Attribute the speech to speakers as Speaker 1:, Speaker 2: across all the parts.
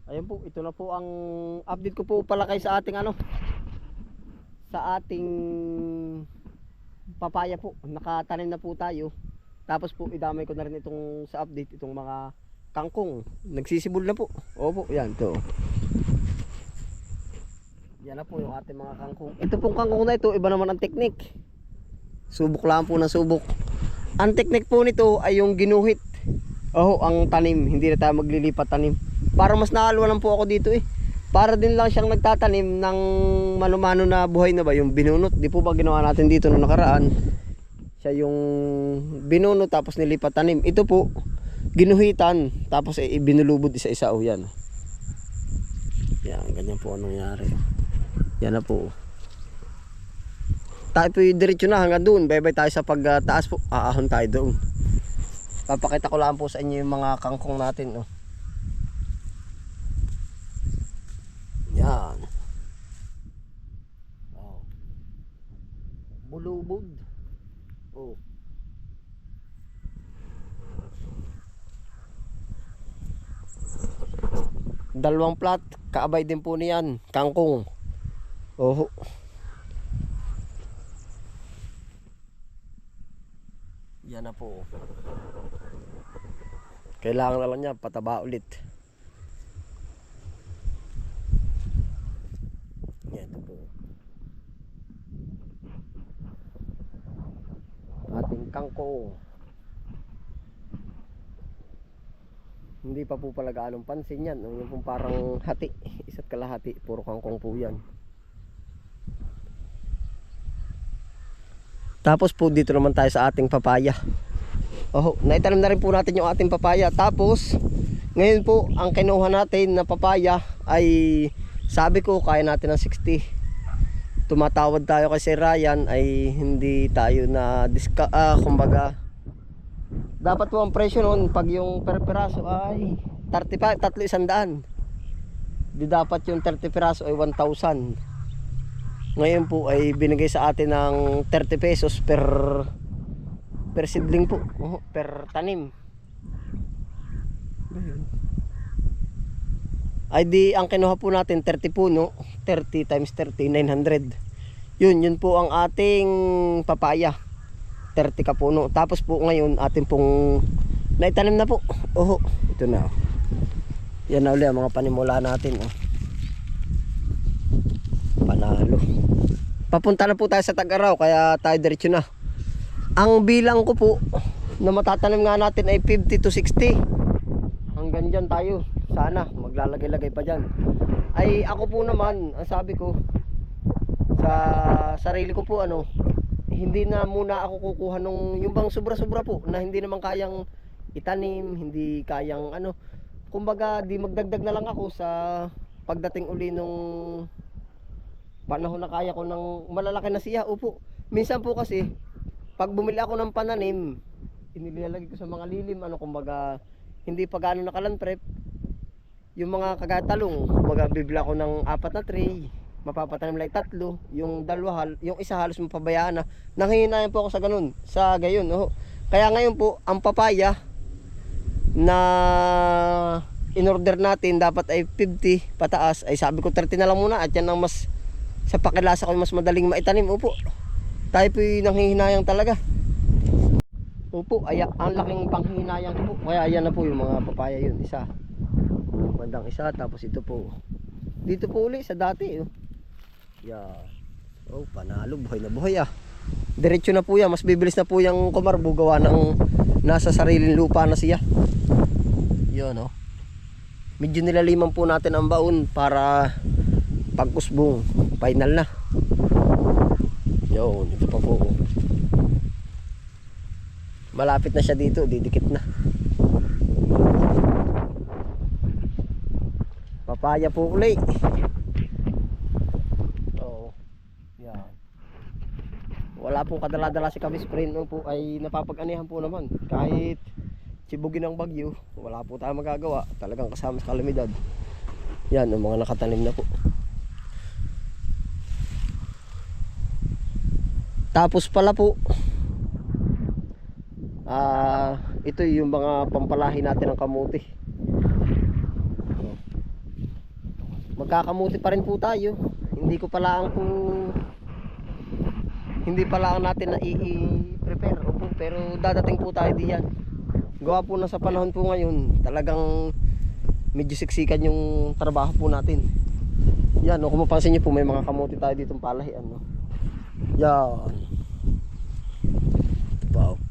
Speaker 1: Ayun po, ito na po ang update ko po pala kay sa ating ano, sa ating papaya po. Nakatanim na po tayo. Tapos po idamay ko na rin itong sa update itong mga kangkong. Nagsisibol na po. Opo, yan to. Yan na po yung ating mga kangkong. Ito pong kangkong na ito, iba naman ang teknik. Subok lang po na subok. Ang teknik po nito ay yung ginuhit. Ang tanim, hindi na tayo maglilipat tanim. Para mas nakalwalan po ako dito eh. Para din lang siyang nagtatanim ng mano-mano na buhay na ba, yung binunot. Di po ba ginawa natin dito noong nakaraan? Siya yung binunot tapos nilipat tanim. Ito po, ginuhitan tapos ibinulubod isa-isa. Yan. Yan, ganyan po ang nangyari. Yan na po. Tayo po diretso na hanggang doon. Bye-bye tayo sa pagtaas po. Aahon tayo doon. Papakita ko lang po sa inyo yung mga kangkong natin. Yan. Bulubog. Dalawang plat, kaabay din po niyan, kangkong. Yan na po. Kailangan na lang niya pataba ulit. Yan po. Ating kangkong. Hindi pa po pala gaanong pansin yan. Yung pong parang hati, isa't kalahati, puro kangkong po yan. Tapos po dito naman tayo sa ating papaya. Naitanim na rin po natin yung ating papaya. Tapos ngayon po ang kinuha natin na papaya ay sabi ko kaya natin ng 60. Tumatawad tayo kay Sir Ryan ay hindi tayo na kumbaga dapat po ang presyo noon pag yung per piraso ay 35, 300. Di dapat yung 30 piraso ay 1,000. Ngayon po ay binigay sa atin ng 30 pesos per seedling po, per tanim. Ay di ang kinuha po natin 30 puno, 30 times 30, 900. Yun po ang ating papaya. 30 ka puno. Tapos po ngayon atin pong naitanim na po. Ito na. Yan na ulit ang mga panimula natin. Panalo. Papunta na po tayo sa Tag-Araw kaya tayo diretso na. Ang bilang ko po na matatanim nga natin ay 50 to 60. Hanggang dyan tayo. Sana maglalagay-lagay pa dyan. Ay ako po naman, ang sabi ko sa sarili ko po hindi na muna ako kukuha nung yung bang sobra-sobra po na hindi naman kayang itanim, hindi kayang kumbaga di magdagdag na lang ako sa pagdating uli nung panahon na kaya ko ng malalaki na siya. Minsan po kasi pag bumili ako ng pananim, inilalagay ko sa mga lilim, kumbaga hindi pa gaano nakalan prep. Yung mga kagatalong, kumbaga bibili ako ng 4 na tray, mapapatanim lang 3, yung dalawa, yung isa halos mapabayaan na. Nanghihinayan po ako sa ganun, sa gayon. Kaya ngayon po, ang papaya na in-order natin dapat ay 50 pataas, ay sabi ko 30 na lang muna at yan ang mas sa pakilasa ko mas madaling maitanim. Tayo po yung nanghihinayang talaga. Ang laking panghihinayang po. Kaya ayan na po yung mga papaya yun. Isa. Bandang isa. Tapos ito po. Dito po uli sa dati. Yeah. Panalo. Buhay na buhay Diretso na po yan. Mas bibilis na po yung kumarbo. Gawa ng nasa sariling lupa na siya. Yun Medyo nilaliman po natin ang baon para pag-usbong. Final na. Yun, ito pa po. Malapit na siya dito, didikit na. Papaya po uli. Yan. Wala pong kadala-dala si Kabisprin po ay napapag-anihan po naman. Kahit sibugin ng bagyo, wala po tayong magagawa. Talagang kasama sa kalamidad. Yan, ang mga nakatanim na po. Tapos pala po ito yung mga pampalahi natin ng kamuti. magkakamuti pa rin po tayo. Hindi pala ang natin na i-prepare. Opo, pero dadating po tayo diyan. Gawa po na sa panahon po ngayon, talagang medyo siksikan yung trabaho po natin. Yan, kung mapansin niyo po, may mga kamuti tayo ditong palahian, no? Yan. Wow.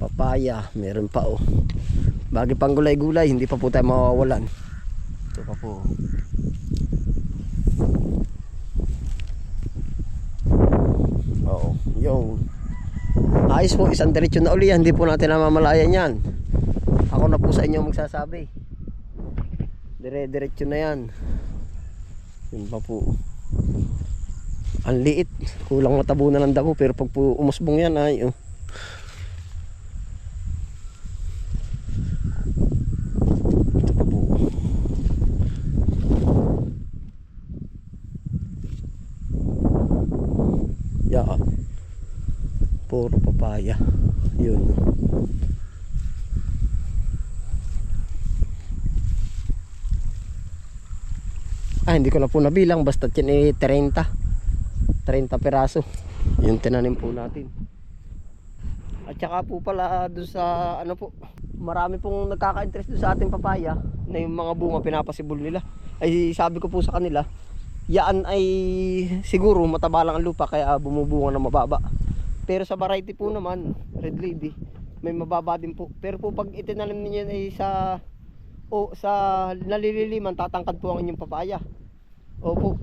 Speaker 1: Papaya, meron pa oh. Bagi pang gulay-gulay, hindi pa po tayo mawawalan. Ito pa po. Oo, yung ayos po, isang diretso na uli yan. Hindi po natin namamalayan yan. Ako na po sa inyo magsasabi. Dire-diretso na yan. Yun pa po. Ang liit. Kulang matabunan ng damo. Pero pag po umusbong yan ay oh. Ito pa po. Yeah. Puro papaya. Yun. Hindi ko na po nabilang. Basta yan 30 peraso yung tinanim po natin. At saka po pala doon sa ano po, marami pong nagkaka-interest doon sa ating papaya na yung mga bunga pinapasibol nila. Ay sabi ko po sa kanila, yan ay siguro mataba lang ang lupa kaya bumubunga na mababa. Pero sa variety po naman, Red Lady, may mababa din po. Pero po pag itinanim niyo ay sa nalililiman, tatangkad po ang inyong papaya. Opo.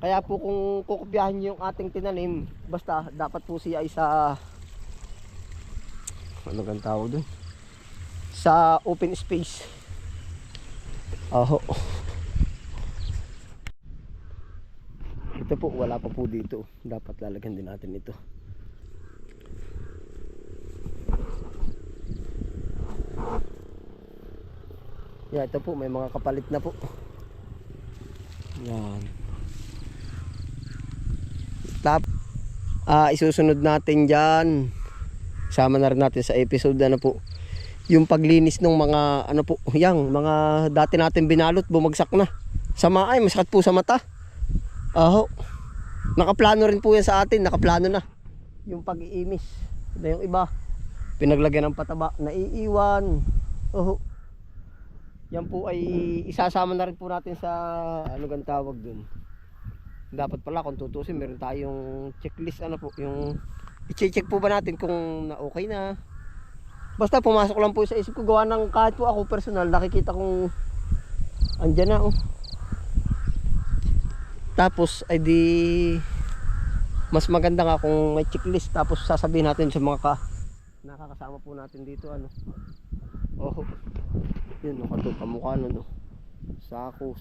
Speaker 1: Kaya po kung kukopyahin niyo yung ating tinanim, basta dapat po siya ay sa ano ang tawag doon? Sa open space. Aho. Ito po, wala pa po dito. Dapat lalagyan din natin ito. Yeah, ito po, may mga kapalit na po. Yan. Isusunod natin dyan. Sama na rin natin sa episode ano po, yung paglinis ng mga ano po, yang mga dati natin binalot, bumagsak na. Sama ay, masakit po sa mata. Aho. Nakaplano rin po yan sa atin, nakaplano na. Yung pag-iimis. Na yung iba, pinaglagyan ng pataba, naiiwan. Oho. Yan po ay isasama na rin po natin sa ano gan tawag dun. Dapat pala kung tutusin, meron tayong checklist ano po, yung i-check po ba natin kung na okay na. Basta pumasok lang po sa isip ko, gawa ng kahit po ako personal, nakikita kong andyan na oh. Tapos ay di mas maganda nga kung may checklist, tapos sasabihin natin sa mga nakakasama po natin dito ano. Oh. Yun no, kato kamukha no. Sako.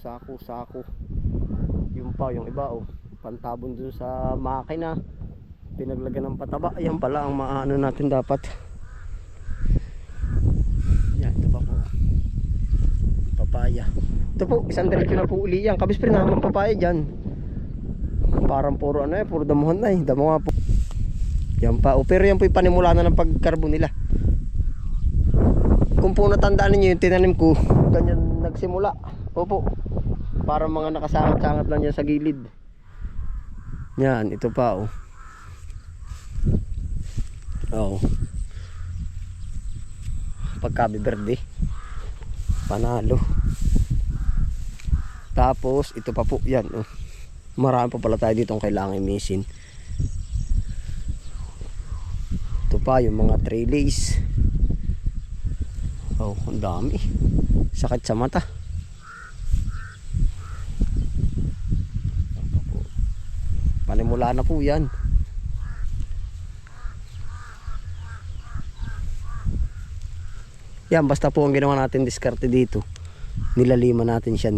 Speaker 1: Yung pa, yung iba oh, pantabon dun sa makina, pinaglagyan ng pataba. Ayan pala ang maano natin dapat. Yan, ito pa po, papaya. Ito po, isang diretso na po uli yan. Kabis pa rin naman papaya dyan. Parang puro ano puro damuhan na damo nga po. Yan pa, pero yan po yung panimula na ng pagkarbo nila. Kung po natandaan niyo yung tinanim ko, ganyan nagsimula. Opo. Parang mga nakasangat-sangat lang yan sa gilid. Yan, ito pa oh. Oh. Pagkabiberde. Panalo. Tapos ito pa po yan oh. Marami pa pala tayo dito ang kailangan i-misin. Ito pa yung mga trellis. Oh, ang dami. Sakit sa mata. Panimula na po yan. Yan, basta po ang ginawa natin diskarte dito, nilaliman natin siya,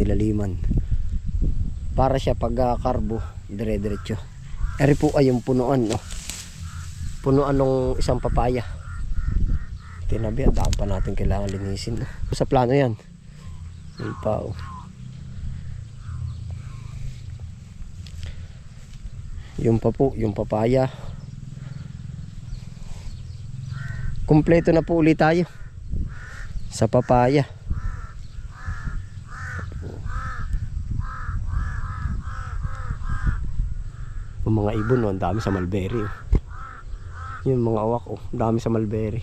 Speaker 1: para siya pag karbo dire-diretso. Eri po ay yung punuan no? Punuan ng isang papaya. Tinabi, daan pa natin kailangan linisin no? Sa plano yan. Yun pa oh. Yung pa po, yung papaya. Kumpleto na po ulit tayo sa papaya. mga ibon, oh, ang dami sa mulberry. Oh. Yung mga awak, oh, dami sa mulberry.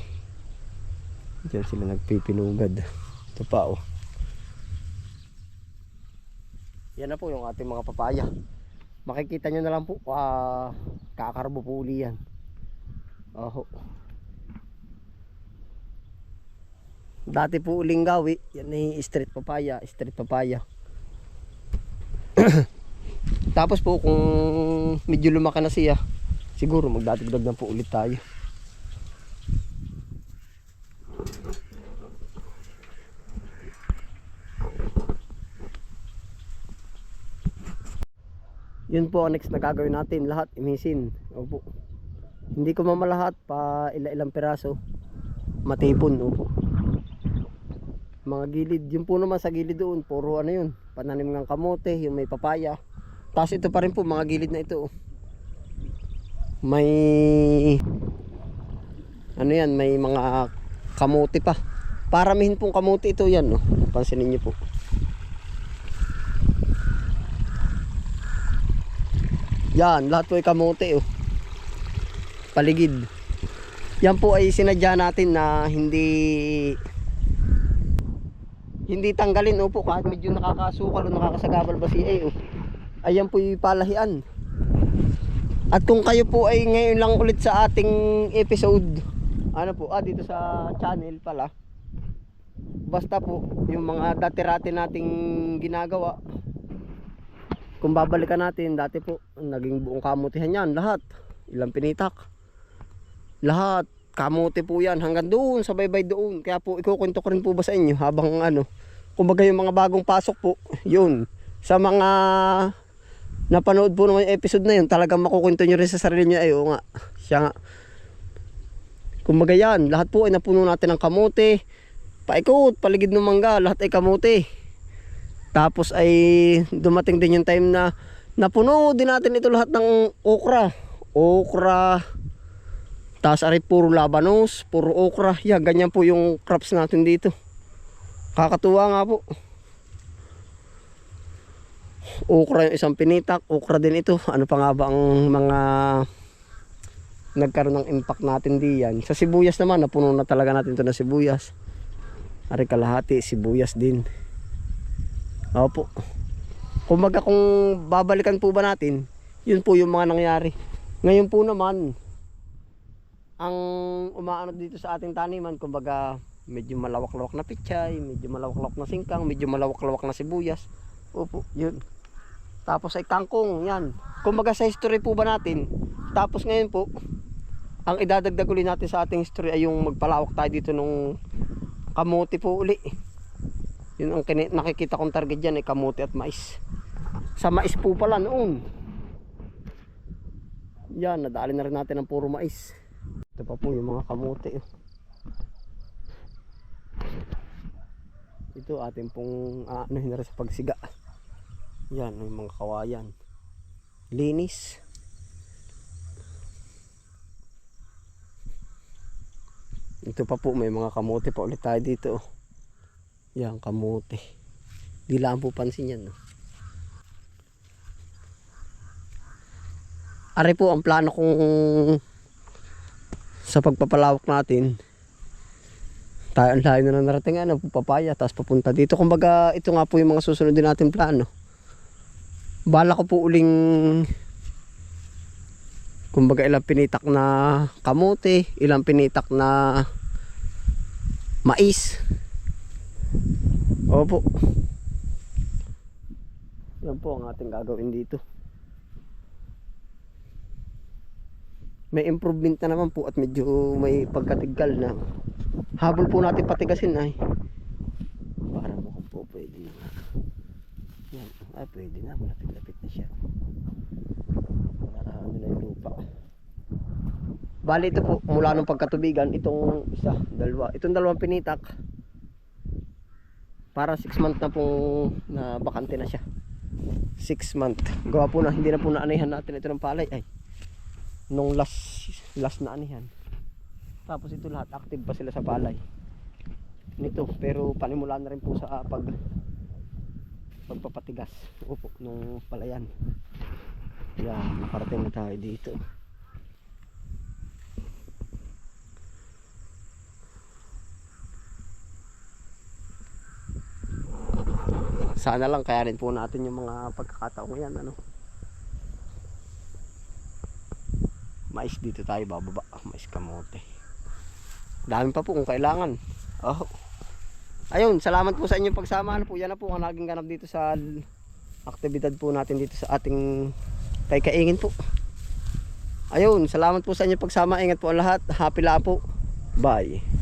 Speaker 1: Diyan sila nagpipinugad. Ito pa, oh. Yan na po yung ating mga papaya. Makikita nyo na lang po, kakarbo po uli yan. Oh. Dati po uling gawi, yan ay street papaya. Tapos po kung medyo lumaki na siya, siguro magdadagdag na po ulit tayo. Yun po ang next na gagawin natin, lahat imisin. Opo. Hindi ko mamalahat, pa ilang piraso matipon. Opo. Mga gilid, yun po naman sa gilid doon, puro ano yun, pananim ng kamote, yung may papaya. Tapos ito pa rin po, mga gilid na ito, oh. May ano yan, may mga kamote pa. Paramihin pong kamote ito yan, oh. Pansinin niyo po. Yan, lahat po ay kamote, oh. Paligid. Yan po ay sinadya natin na hindi tanggalin, oh, po, kahit medyo nakakasukal o nakakasagabal ba siya, oh. Ayan po yung palahian. At kung kayo po ay ngayon lang ulit sa ating episode, ano po, dito sa channel pala, basta po yung mga dati-rati nating ginagawa, kung babalikan natin, dati po naging buong kamutihan yan, lahat, ilang pinitak, lahat kamote po yan, hanggang doon sa baybay doon. Kaya po ikukwento ko rin po ba sa inyo habang ano, kumbaga yung mga bagong pasok po, yun, sa mga napanood po naman yung episode na yun, talagang makukwento nyo rin sa sarili nyo. Ay, oo nga, siya nga. Kumbaga yan, lahat po ay napuno natin ng kamote, paikot, paligid ng mangga, lahat ay kamote. Tapos ay dumating din yung time na napuno din natin ito lahat ng okra. Tapos ay puro labanos, puro okra. Yeah, ganyan po yung crops natin dito. Kakatuwa nga po. Okra yung isang pinitak, okra din ito. Ano pa nga ba ang mga nagkaroon ng impact natin diyan? Sa sibuyas naman, napuno na talaga natin ito na sibuyas. Ari kalahati, sibuyas din. Opo. Kumbaga kung babalikan po ba natin, yun po yung mga nangyari. Ngayon po naman, ang umaano dito sa ating taniman, kumbaga medyo malawak-lawak na pichay, medyo malawak-lawak na singkang, medyo malawak-lawak na sibuyas. Opo, yun. Tapos ay kangkong, yan. Kumbaga sa history po ba natin, tapos ngayon po, ang idadagdag uli natin sa ating history ay yung magpalawak tayo dito nung kamote po uli. Yun ang nakikita kong target dyan ay kamote at mais. Sa mais po pala noon. Yan, nadali na rin natin ang puro mais. Ito pa po yung mga kamote. Ito ating pong anuhin na rin sa pagsiga. Yan, yung mga kawayan. Linis. Ito pa po, may mga kamote pa ulit tayo dito. Yan, kamote. Di lang po pansin yan. No? Ari po ang plano kong sa pagpapalawak natin. Tayo ang layo na narating, ano, papaya, tapos papunta dito. Kumbaga, ito nga po yung mga susunod din natin plano. Bala ko po uling, kumbaga, ilang pinitak na kamote, ilang pinitak na mais. Opo. Yan po ang ating gagawin dito. May improvement na naman po at medyo may pagkatigal na. Habol po natin patigasin ay. Para mo po pwede na nga. Yan. Ay pwede na. Malapit-lapit na siya. Para ano na yung lupa. Bali ito po mula nung pagkatubigan. Itong isa, dalawa. Itong dalawang pinitak. Para 6 months na pong na bakante na siya. 6 months. Gawa po na hindi na po naanihan natin ito ng palay ay. Nung last na anihan. Tapos ito lahat active pa sila sa palay. Nito pero panimula na rin po sa pagpapatigas. Opo, nung palayan. Yan, nakarating na tayo dito. Sana lang kayanin po natin yung mga pagkakataong yan, ano. Mais dito tayo bababa, mais kamote. Dami pa po kung kailangan. Oh. Ayun, salamat po sa inyong pagsama. Ano po, yan na po ang naging ganap dito sa aktibidad po natin dito sa ating kaingin po. Ayun, salamat po sa inyong pagsama. Ingat po ang lahat. Happy la po. Bye.